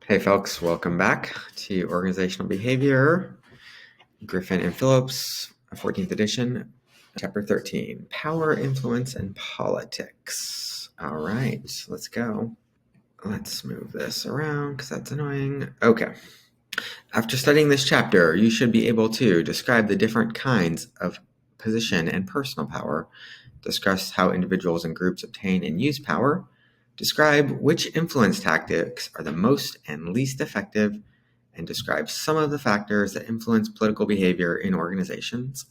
Hey folks, welcome back to Organizational Behavior, Griffin and Phillips, 14th edition, chapter 13, Power, Influence, and Politics. All right, let's go. Let's move this around because that's annoying. Okay. After studying this chapter, you should be able to describe the different kinds of position and personal power, discuss how individuals and groups obtain and use power, describe which influence tactics are the most and least effective, and describe some of the factors that influence political behavior in organizations,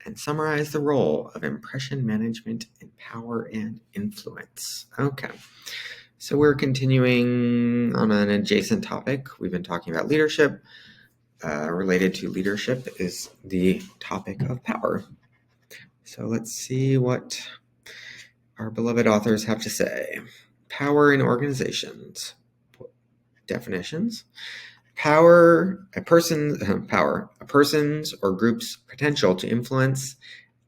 and summarize the role of impression management in power and influence. Okay, so we're continuing on an adjacent topic. We've been talking about leadership. Related to leadership is the topic of power. So let's see what our beloved authors have to say. Power in organizations. Definitions. Power, a person's or group's potential to influence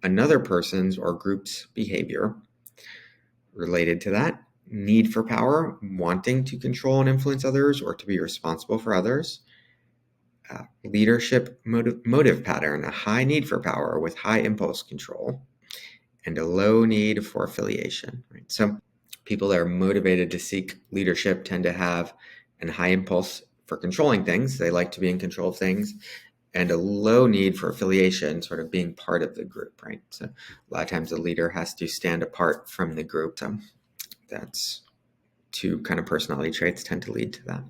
another person's or group's behavior. Related to that, need for power, wanting to control and influence others or to be responsible for others. Leadership motive pattern, a high need for power with high impulse control and a low need for affiliation. Right? So people that are motivated to seek leadership tend to have a high impulse for controlling things. They like to be in control of things, and a low need for affiliation, sort of being part of the group, right? So a lot of times the leader has to stand apart from the group. So that's two kind of personality traits tend to lead to that.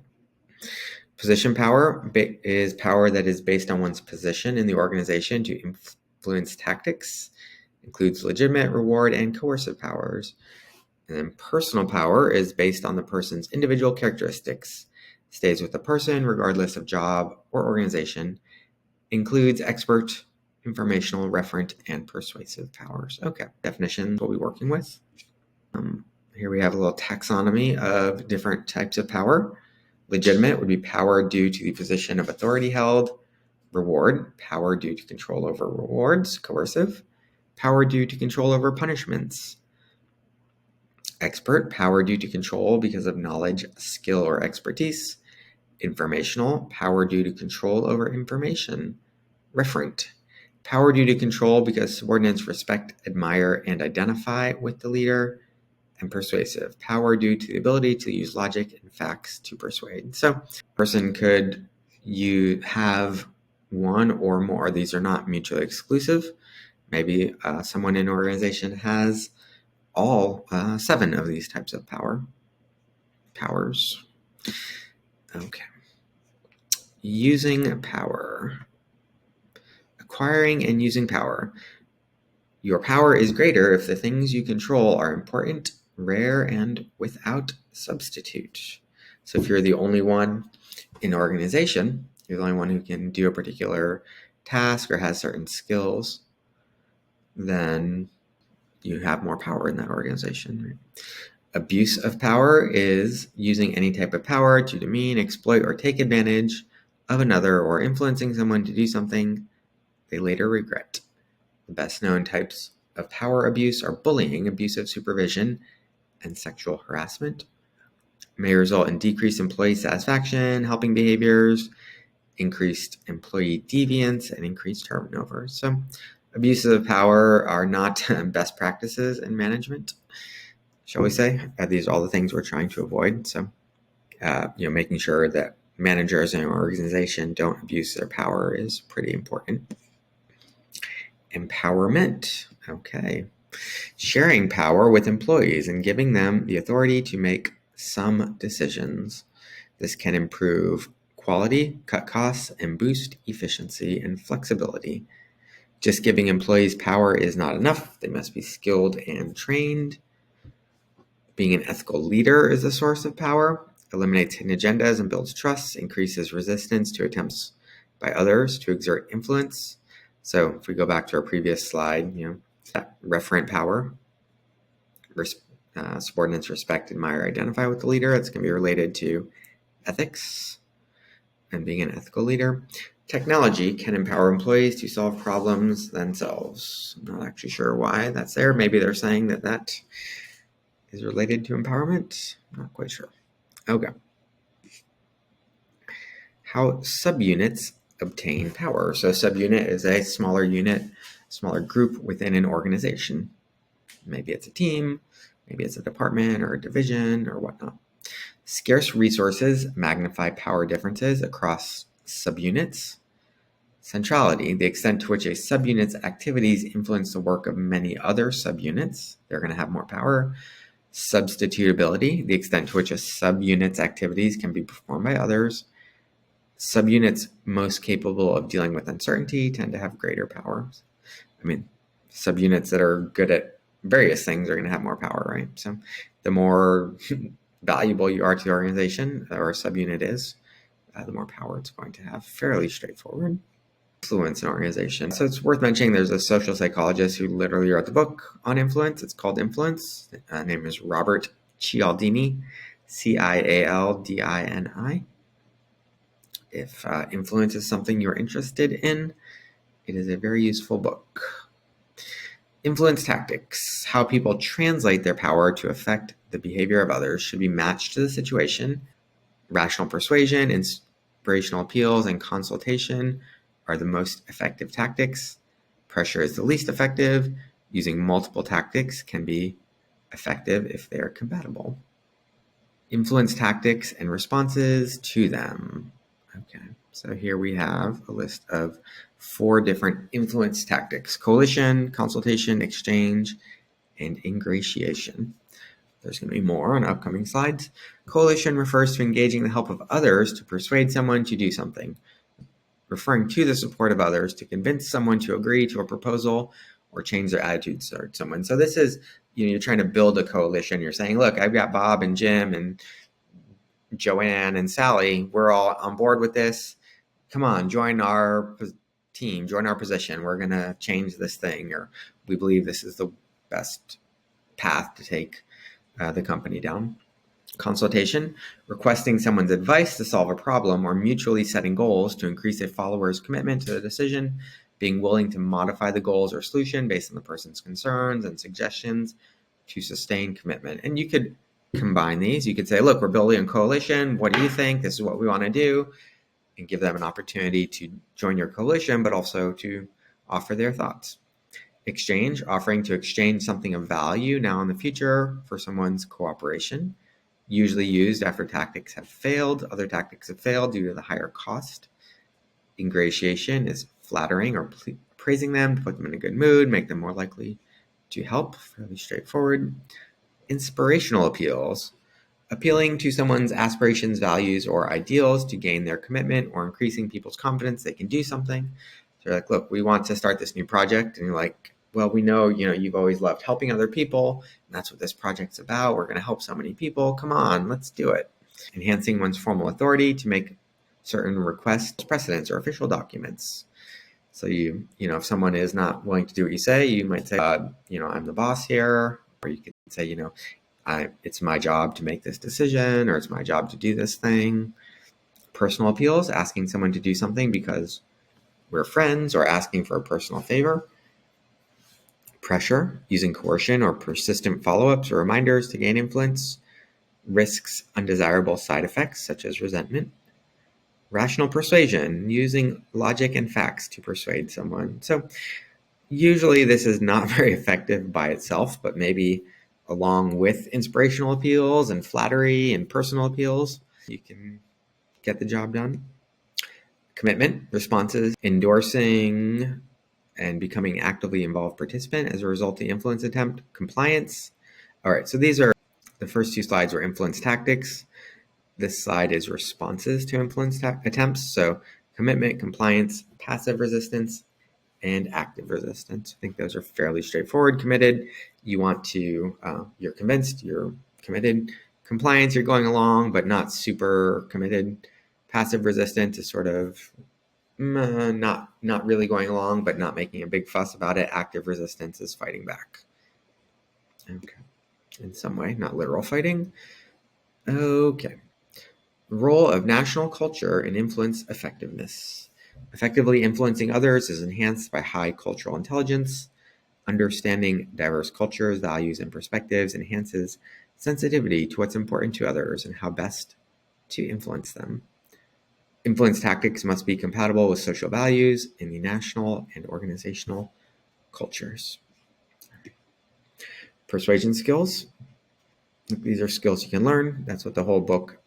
Position power is power that is based on one's position in the organization to influence tactics, includes legitimate, reward, and coercive powers. And then personal power is based on the person's individual characteristics, stays with the person regardless of job or organization, includes expert, informational, referent, and persuasive powers. Okay, definitions we'll be working with. Here we have a little taxonomy of different types of power. Legitimate would be power due to the position of authority held. Reward, power due to control over rewards. Coercive, power due to control over punishments. Expert, power due to control because of knowledge, skill, or expertise. Informational, power due to control over information. Referent, power due to control because subordinates respect, admire, and identify with the leader. And persuasive, power due to the ability to use logic and facts to persuade. So a person could have one or more. These are not mutually exclusive. Maybe someone in an organization has all 7 of these types of powers. Okay. Using power. Acquiring and using power. Your power is greater if the things you control are important, rare, and without substitute. So if you're the only one in an organization, you're the only one who can do a particular task or has certain skills, then you have more power in that organization. Right? Abuse of power is using any type of power to demean, exploit, or take advantage of another or influencing someone to do something they later regret. The best known types of power abuse are bullying, abusive supervision, and sexual harassment. May result in decreased employee satisfaction, helping behaviors, increased employee deviance, and increased turnover. So abuses of power are not best practices in management, shall we say. These are all the things we're trying to avoid. So, making sure that managers in an organization don't abuse their power is pretty important. Empowerment. Okay. Sharing power with employees and giving them the authority to make some decisions. This can improve quality, cut costs, and boost efficiency and flexibility. Just giving employees power is not enough. They must be skilled and trained. Being an ethical leader is a source of power. Eliminates hidden agendas and builds trust, increases resistance to attempts by others to exert influence. So if we go back to our previous slide, that referent power, subordinates respect, admire, identify with the leader. That's going to be related to ethics and being an ethical leader. Technology can empower employees to solve problems themselves. I'm not actually sure why that's there. Maybe they're saying that is related to empowerment. I'm not quite sure. Okay. How subunits obtain power. So subunit is a smaller unit, smaller group within an organization. Maybe it's a team, maybe it's a department or a division or whatnot. Scarce resources magnify power differences across subunits. Centrality, the extent to which a subunit's activities influence the work of many other subunits. They're going to have more power. Substitutability, the extent to which a subunit's activities can be performed by others. Subunits most capable of dealing with uncertainty tend to have greater powers. I mean, subunits that are good at various things are going to have more power, right? So the more valuable you are to the organization, or a subunit is, the more power it's going to have. Fairly straightforward. Influence an organization. So it's worth mentioning there's a social psychologist who literally wrote the book on influence. It's called Influence. His name is Robert Cialdini, Cialdini. If influence is something you're interested in, it is a very useful book. Influence tactics. How people translate their power to affect the behavior of others should be matched to the situation. Rational persuasion, inspirational appeals, and consultation are the most effective tactics. Pressure is the least effective. Using multiple tactics can be effective if they are compatible. Influence tactics and responses to them. Okay, so here we have a list of 4 different influence tactics: coalition, consultation, exchange, and ingratiation. There's going to be more on upcoming slides. Coalition refers to engaging the help of others to persuade someone to do something, referring to the support of others to convince someone to agree to a proposal or change their attitudes toward someone. So this is, you're trying to build a coalition. You're saying, look, I've got Bob and Jim and Joanne and Sally. We're all on board with this. Come on, join our team, join our position. We're going to change this thing, or we believe this is the best path to take the company down. Consultation, requesting someone's advice to solve a problem, or mutually setting goals to increase a follower's commitment to the decision, being willing to modify the goals or solution based on the person's concerns and suggestions to sustain commitment. And you could combine these. You could say, look, we're building a coalition. What do you think? This is what we want to do. And give them an opportunity to join your coalition, but also to offer their thoughts. Exchange, offering to exchange something of value now in the future for someone's cooperation, usually used after tactics have failed. Other tactics have failed due to the higher cost. Ingratiation is flattering or praising them to put them in a good mood, make them more likely to help. Fairly straightforward. Inspirational appeals, appealing to someone's aspirations, values, or ideals to gain their commitment or increasing people's confidence they can do something. So you're like, look, we want to start this new project. And you're like, well, we know, you've always loved helping other people. And that's what this project's about. We're going to help so many people. Come on, let's do it. Enhancing one's formal authority to make certain requests, precedents, or official documents. So if someone is not willing to do what you say, you might say, I'm the boss here. Or you could say, it's my job to make this decision, or it's my job to do this thing. Personal appeals, asking someone to do something because we're friends or asking for a personal favor. Pressure, using coercion or persistent follow-ups or reminders to gain influence. Risks undesirable side effects such as resentment. Rational persuasion, using logic and facts to persuade someone. So usually this is not very effective by itself, but maybe along with inspirational appeals and flattery and personal appeals, you can get the job done. Commitment, responses, endorsing and becoming actively involved participant as a result of the influence attempt. Compliance. All right, so these are the first 2 slides were influence tactics. This slide is responses to influence attempts. So commitment, compliance, passive resistance, and active resistance. I think those are fairly straightforward. Committed, you want to, you're convinced, you're committed. Compliance, you're going along, but not super committed. Passive resistance is sort of not really going along, but not making a big fuss about it. Active resistance is fighting back. Okay, in some way, not literal fighting. Okay. Role of national culture in influence effectiveness. Effectively influencing others is enhanced by high cultural intelligence. Understanding diverse cultures, values, and perspectives enhances sensitivity to what's important to others and how best to influence them. Influence tactics must be compatible with social values in the national and organizational cultures. Persuasion skills. These are skills you can learn. That's what the whole book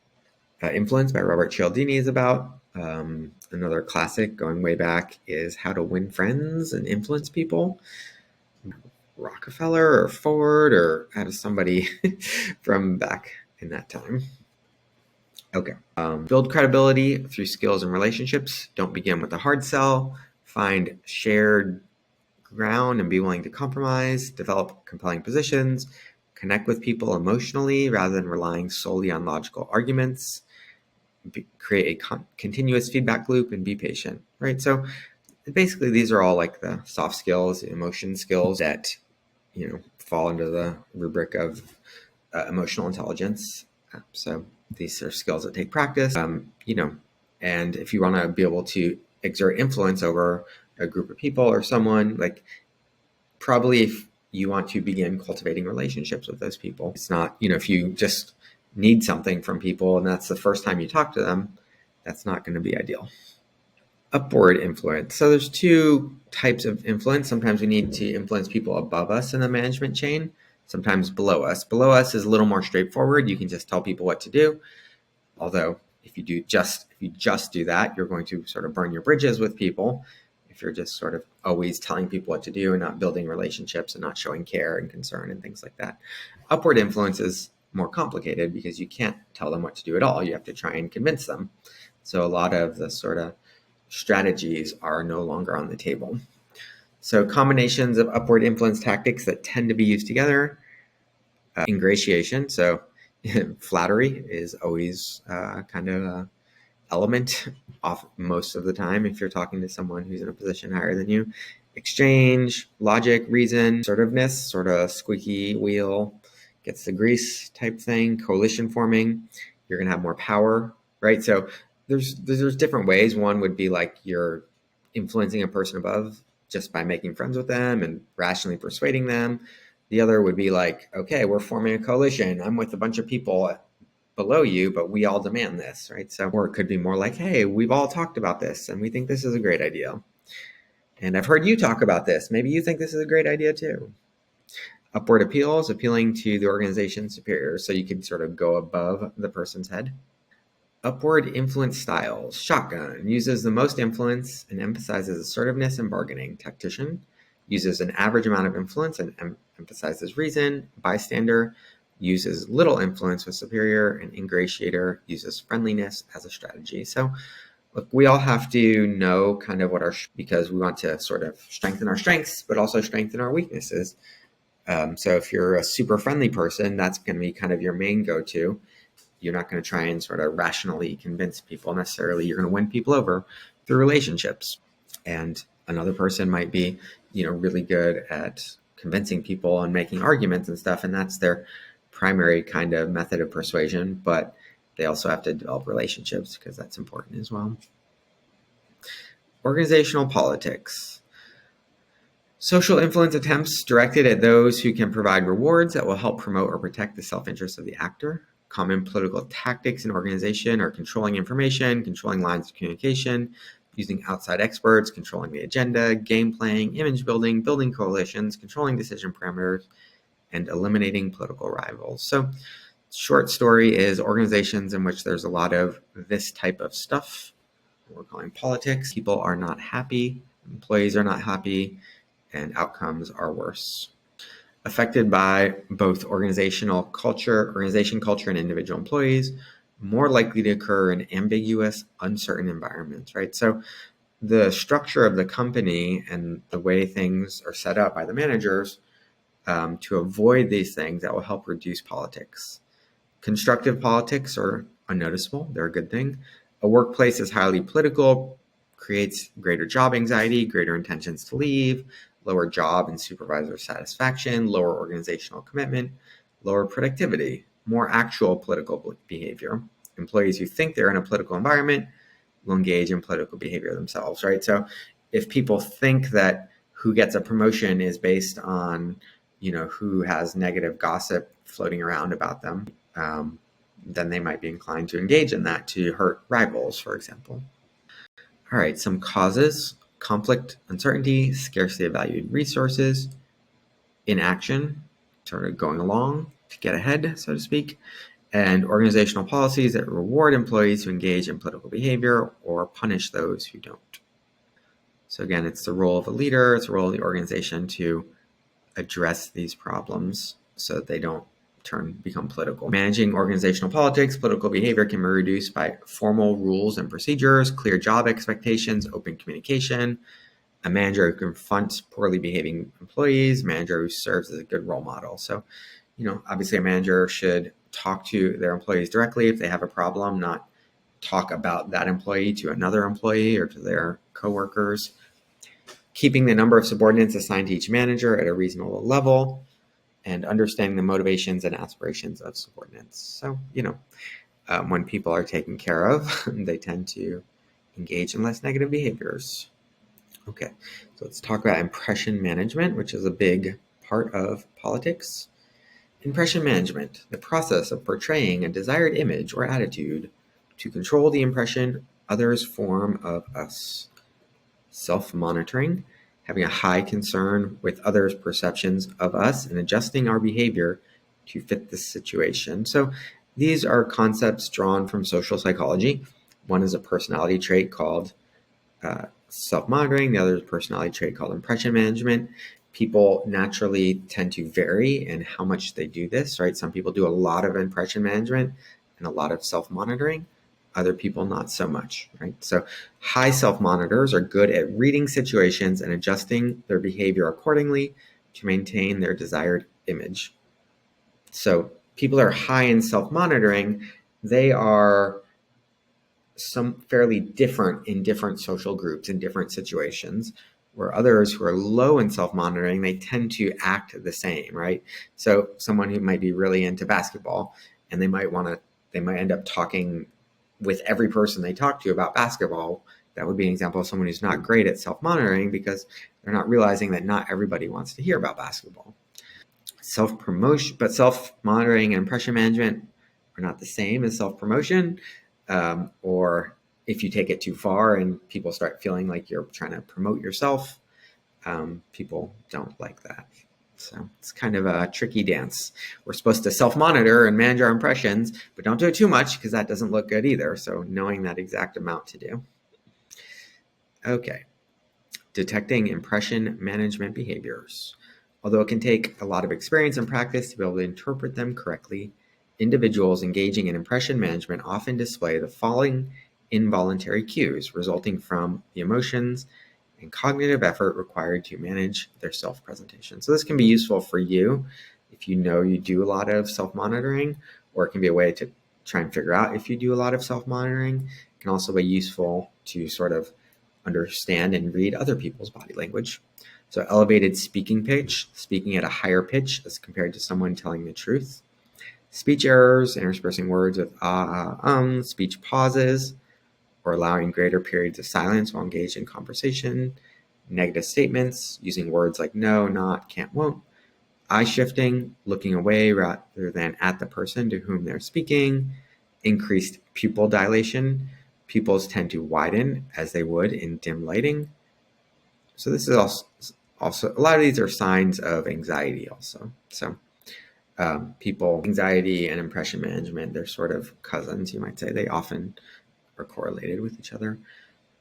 Influence by Robert Cialdini is about. Another classic going way back is How to Win Friends and Influence People. Rockefeller or Ford or out of somebody from back in that time. Okay. Build credibility through skills and relationships. Don't begin with a hard sell. Find shared ground and be willing to compromise. Develop compelling positions. Connect with people emotionally rather than relying solely on logical arguments. Create a continuous feedback loop and be patient, right? So basically these are all like the soft skills, the emotion skills that fall under the rubric of emotional intelligence. So these are skills that take practice, and if you want to be able to exert influence over a group of people or someone, like probably if you want to begin cultivating relationships with those people, it's not, if you just need something from people and that's the first time you talk to them, that's not going to be ideal. Upward influence. So there's two types of influence. Sometimes we need to influence people above us in the management chain, sometimes below us. Below us is a little more straightforward. You can just tell people what to do. Although if you just do that, you're going to sort of burn your bridges with people. If you're just sort of always telling people what to do and not building relationships and not showing care and concern and things like that. Upward influence is more complicated because you can't tell them what to do at all. You have to try and convince them. So a lot of the sort of strategies are no longer on the table. So combinations of upward influence tactics that tend to be used together. Ingratiation. So flattery is always kind of an element off most of the time if you're talking to someone who's in a position higher than you. Exchange, logic, reason, assertiveness, sort of squeaky wheel gets the grease type thing. Coalition forming, you're going to have more power, right? So there's different ways. One would be like you're influencing a person above just by making friends with them and rationally persuading them. The other would be like, okay, we're forming a coalition. I'm with a bunch of people below you, but we all demand this, right? So, or it could be more like, hey, we've all talked about this and we think this is a great idea. And I've heard you talk about this. Maybe you think this is a great idea too. Upward appeals, appealing to the organization's superiors. So you can sort of go above the person's head. Upward influence styles. Shotgun uses the most influence and emphasizes assertiveness and bargaining. Tactician uses an average amount of influence and emphasizes reason. Bystander uses little influence with superior, and ingratiator uses friendliness as a strategy. So look, we all have to know kind of what because we want to sort of strengthen our strengths, but also strengthen our weaknesses. So if you're a super friendly person, that's going to be kind of your main go-to. You're not going to try and sort of rationally convince people necessarily. You're going to win people over through relationships. And another person might be, really good at convincing people and making arguments and stuff. And that's their primary kind of method of persuasion. But they also have to develop relationships because that's important as well. Organizational politics. Social influence attempts directed at those who can provide rewards that will help promote or protect the self-interest of the actor. Common political tactics in organization are controlling information, controlling lines of communication, using outside experts, controlling the agenda, game playing, image building, building coalitions, controlling decision parameters, and eliminating political rivals. So short story is organizations in which there's a lot of this type of stuff, what we're calling politics. People are not happy, employees are not happy, and outcomes are worse. Affected by both organization culture, and individual employees, more likely to occur in ambiguous, uncertain environments, right? So the structure of the company and the way things are set up by the managers to avoid these things that will help reduce politics. Constructive politics are unnoticeable. They're a good thing. A workplace is highly political, creates greater job anxiety, greater intentions to leave, lower job and supervisor satisfaction, lower organizational commitment, lower productivity, more actual political behavior. Employees who think they're in a political environment will engage in political behavior themselves, right? So if people think that who gets a promotion is based on, who has negative gossip floating around about them, then they might be inclined to engage in that to hurt rivals, for example. All right, some causes: conflict, uncertainty, scarcity of valued resources, inaction, sort of going along to get ahead, so to speak, and organizational policies that reward employees who engage in political behavior or punish those who don't. So again, it's the role of a leader, it's the role of the organization to address these problems so that they don't become political. Managing organizational politics, political behavior can be reduced by formal rules and procedures, clear job expectations, open communication, a manager who confronts poorly behaving employees, a manager who serves as a good role model. So, obviously a manager should talk to their employees directly if they have a problem, not talk about that employee to another employee or to their coworkers. Keeping the number of subordinates assigned to each manager at a reasonable level, and understanding the motivations and aspirations of subordinates. So, when people are taken care of, they tend to engage in less negative behaviors. Okay, so let's talk about impression management, which is a big part of politics. Impression management, the process of portraying a desired image or attitude to control the impression others form of us. Self-monitoring, having a high concern with others' perceptions of us and adjusting our behavior to fit the situation. So these are concepts drawn from social psychology. One is a personality trait called self-monitoring. The other is a personality trait called impression management. People naturally tend to vary in how much they do this, right? Some people do a lot of impression management and a lot of self-monitoring. Other people not so much, right? So high self-monitors are good at reading situations and adjusting their behavior accordingly to maintain their desired image. So people that are high in self-monitoring, they are fairly different in different social groups, in different situations, where others who are low in self-monitoring, they tend to act the same, right? So someone who might be really into basketball, and they might end up talking with every person they talk to about basketball. That would be an example of someone who's not great at self-monitoring because they're not realizing that not everybody wants to hear about basketball. Self-promotion, but self-monitoring and impression management are not the same as self-promotion. Or if you take it too far and people start feeling like you're trying to promote yourself, people don't like that. So it's kind of a tricky dance. We're supposed to self-monitor and manage our impressions, but don't do it too much because that doesn't look good either. So knowing that exact amount to do. Okay, detecting impression management behaviors. Although it can take a lot of experience and practice to be able to interpret them correctly, individuals engaging in impression management often display the following involuntary cues resulting from the emotions and cognitive effort required to manage their self-presentation. So this can be useful for you if you know you do a lot of self-monitoring, or it can be a way to try and figure out if you do a lot of self-monitoring. It can also be useful to sort of understand and read other people's body language. So elevated speaking pitch, speaking at a higher pitch as compared to someone telling the truth. Speech errors, interspersing words with speech pauses, or allowing greater periods of silence while engaged in conversation. Negative statements, using words like no, not, can't, won't. Eye shifting, looking away rather than at the person to whom they're speaking. Increased pupil dilation. Pupils tend to widen as they would in dim lighting. So this is also a lot of these are signs of anxiety also. So anxiety and impression management, they're sort of cousins, you might say. They often are correlated with each other.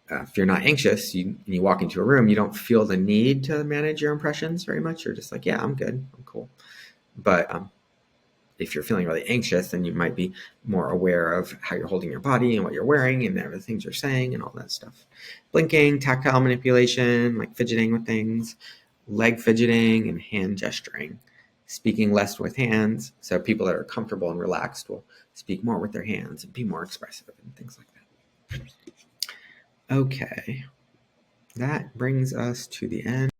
If you're not anxious, you walk into a room, you don't feel the need to manage your impressions very much. You're just like, yeah, I'm good, I'm cool. But if you're feeling really anxious, then you might be more aware of how you're holding your body and what you're wearing and the things you're saying and all that stuff. Blinking, tactile manipulation, like fidgeting with things, leg fidgeting, and hand gesturing. Speaking less with hands. So people that are comfortable and relaxed will speak more with their hands and be more expressive and things like that. Okay, that brings us to the end.